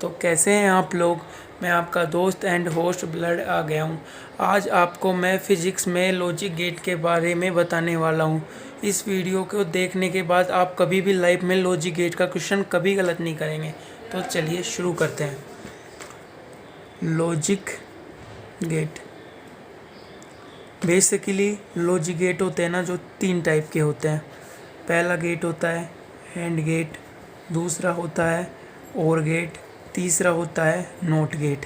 तो कैसे हैं आप लोग। मैं आपका दोस्त एंड होस्ट ब्लड आ गया हूँ। आज आपको मैं फिज़िक्स में लॉजिक गेट के बारे में बताने वाला हूँ। इस वीडियो को देखने के बाद आप कभी भी लाइफ में लॉजिक गेट का क्वेश्चन कभी गलत नहीं करेंगे। तो चलिए शुरू करते हैं। Logic gate basically logic gate होते हैं ना, जो 3 टाइप के होते हैं। पहला गेट होता है एंड गेट, दूसरा होता है और गेट, तीसरा होता है नॉट गेट।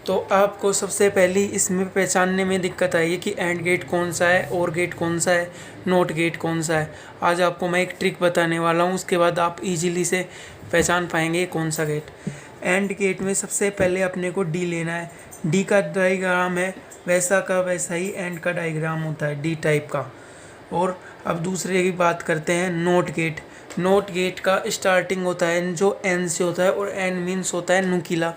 तो आपको सबसे पहले इसमें पहचानने में दिक्कत आई है कि एंड गेट कौन सा है, और गेट कौन सा है, नॉट गेट कौन सा है। आज आपको मैं एक ट्रिक बताने वाला हूँ, उसके बाद आप इजीली से पहचान पाएंगे कौन सा गेट। एंड गेट में सबसे पहले अपने को डी लेना है। डी का डायग्राम है वैसा का वैसा ही एंड का डायग्राम होता है, डी टाइप का। और अब दूसरे की बात करते हैं नॉट गेट। नॉट गेट का स्टार्टिंग होता है जो एन से होता है, और एन मीन्स होता है नुकीला।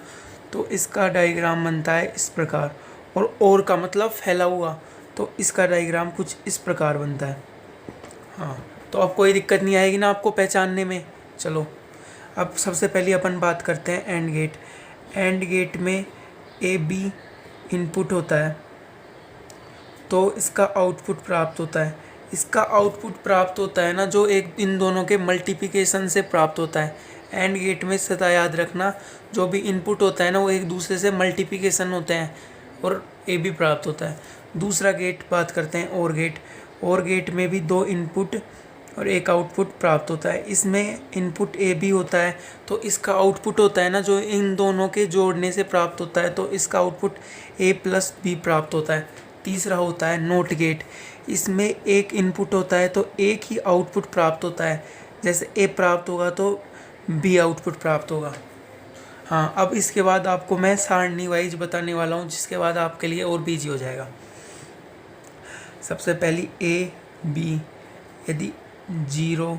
तो इसका डायग्राम बनता है इस प्रकार, और का मतलब फैला हुआ, तो इसका डायग्राम कुछ इस प्रकार बनता है। हाँ, तो अब कोई दिक्कत नहीं आएगी ना आपको पहचानने में। चलो अब सबसे पहले अपन बात करते हैं एंड गेट। एंड गेट में ए बी इनपुट होता है, तो इसका आउटपुट प्राप्त होता है। इसका आउटपुट प्राप्त होता है ना, जो एक इन दोनों के मल्टीप्लिकेशन से प्राप्त होता है। एंड गेट में सदा याद रखना, जो भी इनपुट होता है ना, वो एक दूसरे से मल्टीप्लिकेशन होते हैं, और ए भी प्राप्त होता है। दूसरा गेट बात करते हैं और गेट। और गेट में भी 2 इनपुट और एक आउटपुट प्राप्त होता है। इसमें इनपुट ए बी होता है, तो इसका आउटपुट होता है ना, जो इन दोनों के जोड़ने से प्राप्त होता है, तो इसका आउटपुट ए प्लस बी प्राप्त होता है। तीसरा होता है नॉट गेट। इसमें एक इनपुट होता है, तो एक ही आउटपुट प्राप्त होता है। जैसे ए प्राप्त होगा तो बी आउटपुट प्राप्त होगा। हाँ, अब इसके बाद आपको मैं सारणी वाइज बताने वाला हूँ, जिसके बाद आपके लिए और भी ईजी हो जाएगा। सबसे पहली ए बी, यदि 0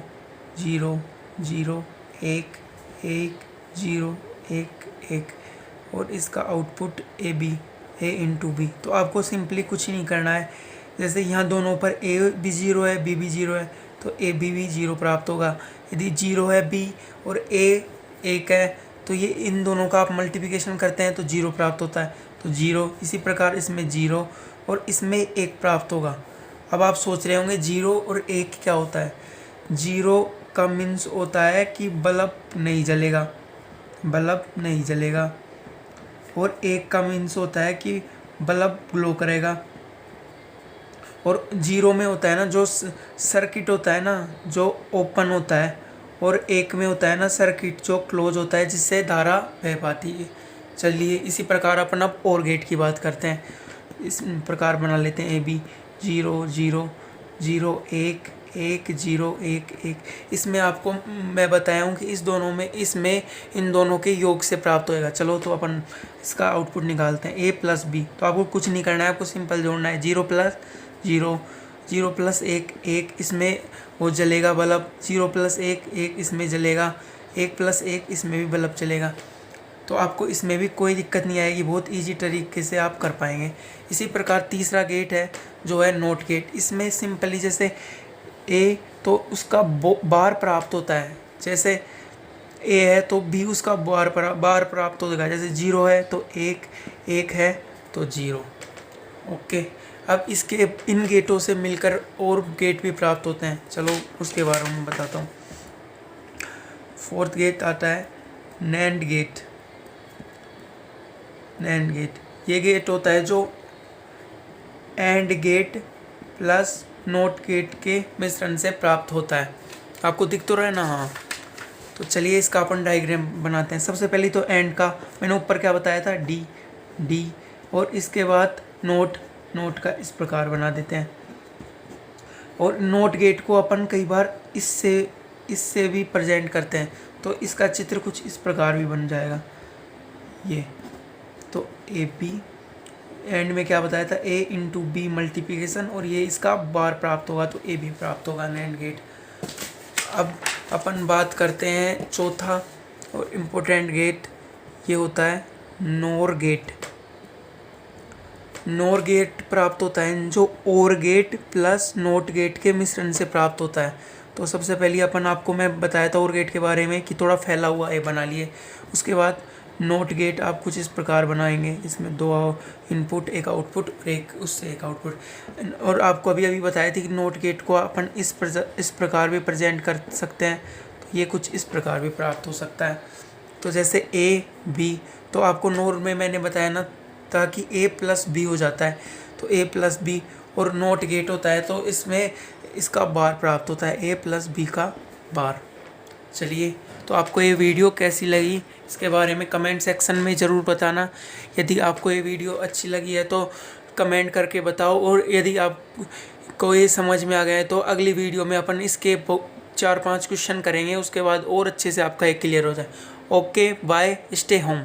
0 0 1 1 0 1 1, और इसका output A B, A into B. तो आपको सिंपली कुछ ही नहीं करना है। जैसे यहाँ दोनों पर ए भी 0 है, बी भी 0 है, तो ए बी भी 0 प्राप्त होगा। यदि 0 है बी और ए 1 है, तो ये इन दोनों का आप मल्टीप्लिकेशन करते हैं तो 0 प्राप्त होता है, तो 0। इसी प्रकार इसमें 0 और इसमें 1 प्राप्त होगा। अब आप सोच रहे होंगे 0 और 1 क्या होता है। 0 का मीन्स होता है कि बल्ब नहीं जलेगा, बल्ब नहीं जलेगा। और 1 का मीन्स होता है कि बल्ब ग्लो करेगा। और 0 में होता है ना, जो सर्किट होता है ना, जो ओपन होता है, और 1 में होता है ना सर्किट जो क्लोज होता है, जिससे धारा बह पाती है। चलिए इसी प्रकार अपन अब और गेट की बात करते हैं। इस प्रकार बना लेते हैं ए बी 0 0 0 1 1 0 1 1। इसमें आपको मैं बताया हूँ कि इस दोनों में, इसमें इन दोनों के योग से प्राप्त होएगा। चलो तो अपन इसका आउटपुट निकालते हैं, ए प्लस बी। तो आपको कुछ नहीं करना है, आपको सिंपल जोड़ना है। 0 प्लस 0 0 प्लस 1 1, इसमें वो जलेगा बल्ब। 0 प्लस 1 1, इसमें जलेगा। 1 प्लस 1, इसमें भी बल्ब चलेगा। तो आपको इसमें भी कोई दिक्कत नहीं आएगी, बहुत इजी तरीके से आप कर पाएंगे। इसी प्रकार तीसरा गेट है जो है नॉट गेट। इसमें सिंपली जैसे ए, तो उसका बार प्राप्त होता है। जैसे ए है तो बी उसका बार प्राप्त होगा। जैसे 0 है तो 1 1 है तो 0। ओके, अब इसके इन गेटों से मिलकर और गेट भी प्राप्त होते हैं। चलो उसके बारे में बताता हूँ। फोर्थ गेट आता है नैंड गेट। नैंड गेट ये गेट होता है जो and gate plus not gate के मिश्रण से प्राप्त होता है। आपको दिख तो रहा है ना। हाँ, तो चलिए इसका अपन डायग्राम बनाते हैं। सबसे पहले तो एंड का मैंने ऊपर क्या बताया था, डी डी, और इसके बाद नोट का इस प्रकार बना देते हैं। और नोट गेट को अपन कई बार इससे भी प्रेजेंट करते हैं, तो इसका चित्र कुछ इस प्रकार भी बन जाएगा। ये तो ए बी, एंड में क्या बताया था, ए इंटू बी मल्टीप्लिकेशन, और ये इसका बार प्राप्त होगा तो ए भी प्राप्त होगा, नैंड गेट। अब अपन बात करते हैं चौथा और इम्पोर्टेंट गेट, ये होता है नोर गेट। नोर गेट प्राप्त होता है जो और गेट प्लस नोट गेट के मिश्रण से प्राप्त होता है। तो सबसे पहले आपको मैं बताया था और गेट के बारे में कि थोड़ा फैला हुआ ए बना लिए। उसके बाद नोट गेट आप कुछ इस प्रकार बनाएंगे, इसमें 2 इनपुट, एक आउटपुट और एक उससे एक आउटपुट। और आपको अभी बताया थी कि नोट गेट को अपन इस प्रकार भी प्रेजेंट कर सकते हैं, तो ये कुछ इस प्रकार भी प्राप्त हो सकता है। तो जैसे ए बी, तो आपको नोट में मैंने बताया ना ताकि ए प्लस बी हो जाता है, तो ए प्लस बी, और नोट गेट होता है तो इसमें इसका बार प्राप्त होता है, ए प्लस बी का बार। चलिए, तो आपको ये वीडियो कैसी लगी इसके बारे में कमेंट सेक्शन में ज़रूर बताना। यदि आपको ये वीडियो अच्छी लगी है तो कमेंट करके बताओ, और यदि आपको ये समझ में आ गया है तो अगली वीडियो में अपन इसके 4-5 क्वेश्चन करेंगे, उसके बाद और अच्छे से आपका एक क्लियर हो जाए। Okay bye, stay home.